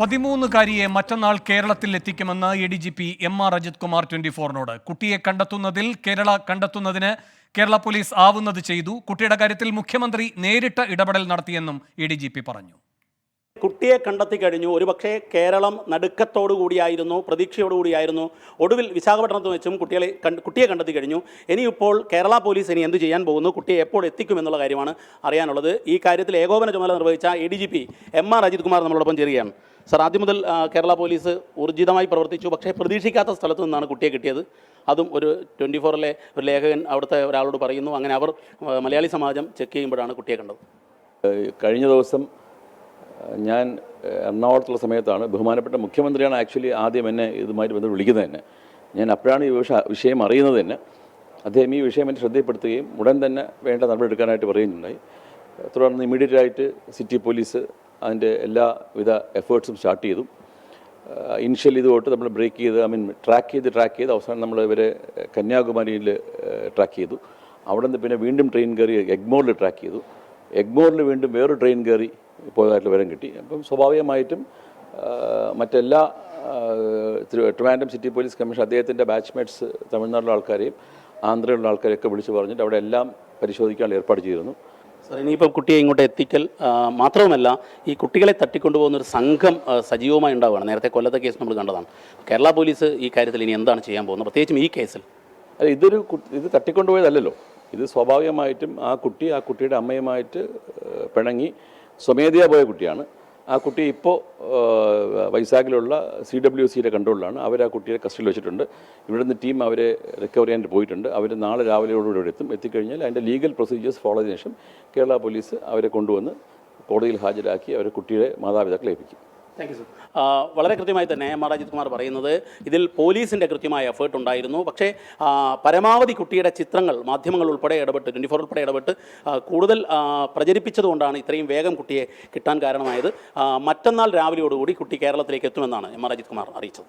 13-കാരിയെ മറ്റന്നാൾ കേരളത്തിൽ എത്തിക്കുമെന്ന് ADGP MR അജിത് കുമാർ 24-നോട്. കുട്ടിയെ കണ്ടെത്തുന്നതിന് കേരള പോലീസ് ആവുന്നത് ചെയ്തു. കുട്ടിയുടെ കാര്യത്തിൽ മുഖ്യമന്ത്രി നേരിട്ട് ഇടപെടൽ നടത്തിയെന്നും ADGP പറഞ്ഞു. കുട്ടിയെ കണ്ടെത്തി കഴിഞ്ഞു. ഒരുപക്ഷെ കേരളം നടുക്കത്തോടുകൂടിയായിരുന്നു, പ്രതീക്ഷയോടുകൂടിയായിരുന്നു. ഒടുവിൽ വിശാഖപട്ടണത്ത് വെച്ചും കുട്ടിയെ കണ്ടെത്തി കഴിഞ്ഞു. ഇനിയിപ്പോൾ കേരള പോലീസ് ഇനി എന്ത് ചെയ്യാൻ പോകുന്നു, കുട്ടിയെ എപ്പോൾ എത്തിക്കുമെന്നുള്ള കാര്യമാണ് അറിയാനുള്ളത്. ഈ കാര്യത്തിൽ ഏകോപന ചുമതല നിർവഹിച്ച ADGP MR അജിത് കുമാർ നമ്മളോടൊപ്പം ചേരുകയാണ്. സർ, ആദ്യം മുതൽ കേരള പോലീസ് ഊർജിതമായി പ്രവർത്തിച്ചു. പക്ഷേ പ്രതീക്ഷിക്കാത്ത സ്ഥലത്തു നിന്നാണ് കുട്ടിയെ കിട്ടിയത്. അതും ഒരു 24-ലെ ഒരു ലേഖകൻ അവിടുത്തെ ഒരാളോട് പറയുന്നു. അങ്ങനെ അവർ മലയാളി സമാജം ചെക്ക് ചെയ്യുമ്പോഴാണ് കുട്ടിയെ കണ്ടത്. കഴിഞ്ഞ ദിവസം ഞാൻ എറണാകുളത്തുള്ള സമയത്താണ് ബഹുമാനപ്പെട്ട മുഖ്യമന്ത്രിയാണ് ആക്ച്വലി ആദ്യം എന്നെ ഇതുമായിട്ട് ബന്ധപ്പെട്ട് വിളിക്കുന്നത് തന്നെ. ഞാൻ അപ്പോഴാണ് ഈ വിഷയം അറിയുന്നത് തന്നെ. അദ്ദേഹം ഈ വിഷയം എന്നെ ശ്രദ്ധപ്പെടുത്തുകയും ഉടൻ തന്നെ വേണ്ട നടപടി എടുക്കാനായിട്ട് പറയുന്നുണ്ടായി. തുടർന്ന് ഇമ്മീഡിയറ്റായിട്ട് സിറ്റി പോലീസ് അതിൻ്റെ എല്ലാവിധ എഫേർട്സും സ്റ്റാർട്ട് ചെയ്തു. ഇനിഷ്യൽ ഇതുതൊട്ട് നമ്മൾ ട്രാക്ക് ചെയ്ത് അവസാനം നമ്മൾ ഇവരെ കന്യാകുമാരിയിൽ ട്രാക്ക് ചെയ്തു. അവിടെ നിന്ന് പിന്നെ വീണ്ടും ട്രെയിൻ കയറി എഗ്മോറിൽ ട്രാക്ക് ചെയ്തു. എഗ്മോറിൽ വീണ്ടും വേറൊരു ട്രെയിൻ കയറി പോയതായിട്ട് വിവരം കിട്ടി. അപ്പം സ്വാഭാവികമായിട്ടും മറ്റെല്ലാ ട്രിവാൻഡ്രം സിറ്റി പോലീസ് കമ്മീഷൻ അദ്ദേഹത്തിൻ്റെ ബാച്ച്മേറ്റ്സ് തമിഴ്നാട്ടിലെ ആൾക്കാരെയും ആന്ധ്രയിലുള്ള ആൾക്കാരെയൊക്കെ വിളിച്ചു പറഞ്ഞിട്ട് അവിടെ എല്ലാം പരിശോധിക്കാനുള്ള ഏർപ്പാട് ചെയ്തിരുന്നു. സാർ, ഇനിയിപ്പോൾ കുട്ടിയെ ഇങ്ങോട്ട് എത്തിക്കൽ മാത്രവുമല്ല, ഈ കുട്ടികളെ തട്ടിക്കൊണ്ടുപോകുന്ന ഒരു സംഘം സജീവമായി ഉണ്ടാവുകയാണ്. നേരത്തെ കൊല്ലത്തെ കേസ് നമ്മൾ കണ്ടതാണ്. കേരള പോലീസ് ഈ കാര്യത്തിൽ ഇനി എന്താണ് ചെയ്യാൻ പോകുന്നത്, പ്രത്യേകിച്ചും ഈ കേസിൽ? ഇത് തട്ടിക്കൊണ്ടുപോയതല്ലല്ലോ. ഇത് സ്വാഭാവികമായിട്ടും ആ കുട്ടിയുടെ അമ്മയുമായിട്ട് പിണങ്ങി സ്വമേധയാ പോയ കുട്ടിയാണ്. ആ കുട്ടി ഇപ്പോൾ വൈസാഖിലുള്ള CWCയുടെ കൺട്രോളിലാണ്. അവർ ആ കുട്ടിയെ കസ്റ്റഡിയിൽ വെച്ചിട്ടുണ്ട്. ഇവിടുന്ന് ടീം അവരെ റിക്കവർ ചെയ്യാനായിട്ട് പോയിട്ടുണ്ട്. അവർ നാളെ രാവിലെയോടുകൂടി ഇവിടെ എത്തിക്കഴിഞ്ഞാൽ അതിൻ്റെ ലീഗൽ പ്രൊസീജിയേഴ്സ് ഫോളോ ചെയ്തതിനു ശേഷം കേരള പോലീസ് അവരെ കൊണ്ടുവന്ന് കോടതിയിൽ ഹാജരാക്കി അവരെ കുട്ടിയുടെ മാതാപിതാക്കളെ ഏൽപ്പിക്കും. Thank you sir. വളരെ കൃത്യമായി തന്നെ MR അജിത് കുമാർ പറയുന്നത് ഇതിൽ പോലീസിൻ്റെ കൃത്യമായ എഫേർട്ട് ഉണ്ടായിരുന്നു. പക്ഷേ പരമാവധി കുട്ടിയുടെ ചിത്രങ്ങൾ മാധ്യമങ്ങൾ ഉൾപ്പെടെ ഇടപെട്ട് 24 ഉൾപ്പെടെ ഇടപെട്ട് കൂടുതൽ പ്രചരിപ്പിച്ചതുകൊണ്ടാണ് ഇത്രയും വേഗം കുട്ടിയെ കിട്ടാൻ കാരണമായത്. മറ്റന്നാൾ രാവിലെയോടുകൂടി കുട്ടി കേരളത്തിലേക്ക് എത്തുമെന്നാണ് MR അജിത് കുമാർ അറിയിച്ചത്.